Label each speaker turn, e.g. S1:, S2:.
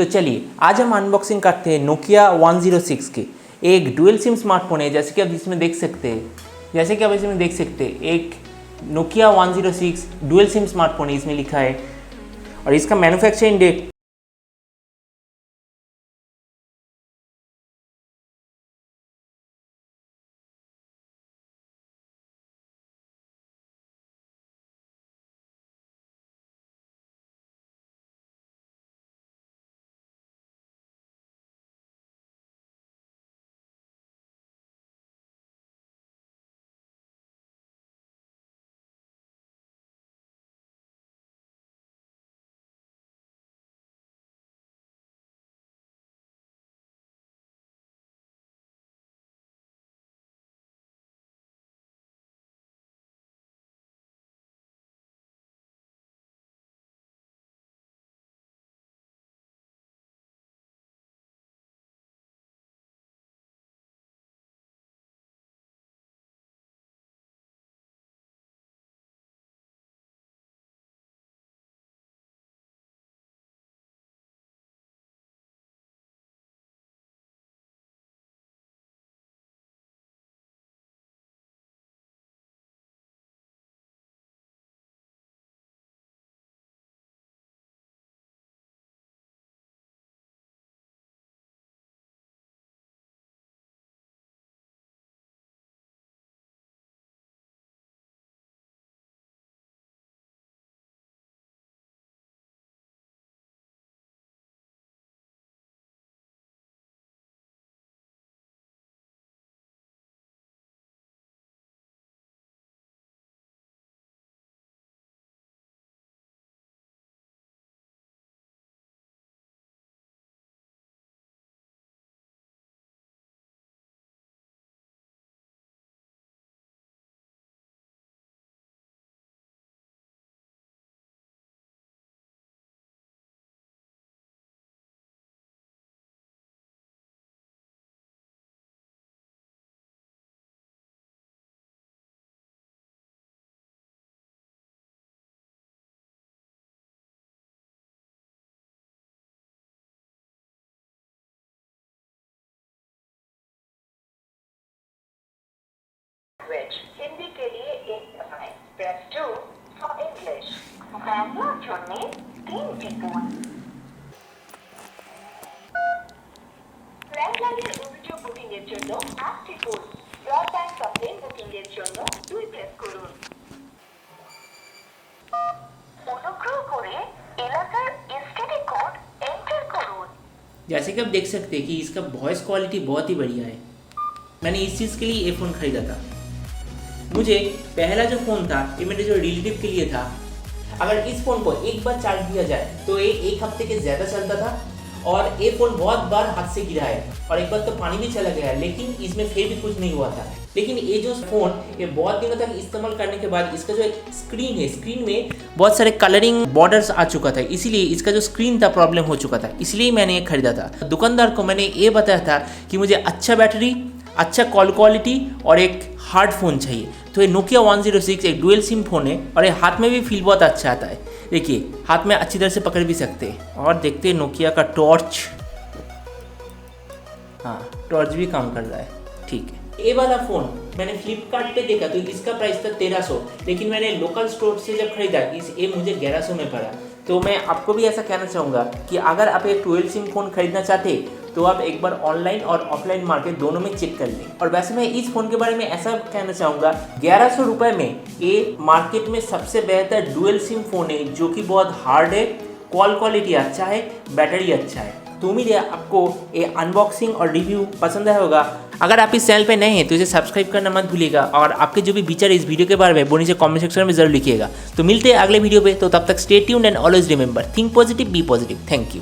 S1: तो चलिए आज हम अनबॉक्सिंग करते हैं नोकिया 106 के। एक डुअल सिम स्मार्टफोन है, जैसे कि आप इसमें देख सकते हैं, एक नोकिया 106 डुअल सिम स्मार्टफोन है, इसमें लिखा है। और इसका मैन्युफैक्चरिंग डेट
S2: हिंदी के लिए 1 दबाएं, प्रेस 2 फॉर इंग्लिश। बैंगलोर चुनने 3 টিপুন। ল্যান্ডলাইনের অভিযোগ বুকিং এর জন্য 8 টিপুন। ব্রডব্যান্ড কমপ্লেইন বুকিং এর জন্য 2 প্রেস করুন। অনুগ্রহ করে এলাকার এসটিডি কোড এন্টার করুন।
S1: जैसे कि आप देख सकते हैं कि इसका वॉइस क्वालिटी बहुत ही बढ़िया है। मैंने इस चीज़ के लिए ये फ़ोन ख़रीदा था। मुझे पहला जो फ़ोन था ये मेरे जो रिलेटिव के लिए था। अगर इस फ़ोन को एक बार चार्ज दिया जाए तो ये 1 हफ्ते के ज़्यादा चलता था। और ये फ़ोन बहुत बार हाथ से गिरा है और एक बार तो पानी भी चला गया है, लेकिन इसमें फिर भी कुछ नहीं हुआ था। लेकिन ये जो फ़ोन ये बहुत दिनों तक इस्तेमाल करने के बाद इसका जो एक स्क्रीन है, स्क्रीन में बहुत सारे कलरिंग बॉर्डर्स आ चुका था, इसीलिए इसका जो स्क्रीन था प्रॉब्लम हो चुका था, इसलिए मैंने ये ख़रीदा था। दुकानदार को मैंने ये बताया था कि मुझे अच्छा बैटरी, अच्छा कॉल क्वालिटी और एक हार्ड फ़ोन चाहिए। तो ये नोकिया 106 एक डुअल सिम फ़ोन है और ये हाथ में भी फील बहुत अच्छा आता है। देखिए हाथ में अच्छी तरह से पकड़ भी सकते हैं। और देखते हैं नोकिया का टॉर्च, हाँ टॉर्च भी काम कर रहा है, ठीक है। ये वाला फ़ोन मैंने फ्लिपकार्ट पे देखा तो इसका प्राइस था 1300, लेकिन मैंने लोकल स्टोर से जब खरीदा ये मुझे 1100 में पड़ा। तो मैं आपको भी ऐसा कहना चाहूँगा कि अगर आप एक डुअल सिम फ़ोन खरीदना चाहते तो आप एक बार ऑनलाइन और ऑफलाइन मार्केट दोनों में चेक कर लें। और वैसे मैं इस फ़ोन के बारे में ऐसा कहना चाहूँगा, 1100 रुपये में ये मार्केट में सबसे बेहतर डुअल सिम फ़ोन है, जो कि बहुत हार्ड है, कॉल क्वालिटी अच्छा है, बैटरी अच्छा है। तो उम्मीद है आपको ये अनबॉक्सिंग और रिव्यू पसंद आया होगा। अगर आप इस चैनल पे नए हैं तो इसे सब्सक्राइब करना मत भूलिएगा और आपके जो भी विचार इस वीडियो के बारे में वो नीचे कमेंट सेक्शन में जरूर लिखिएगा। तो मिलते हैं अगले वीडियो पे, तो तब तक stay tuned and always remember think positive be positive. Thank you.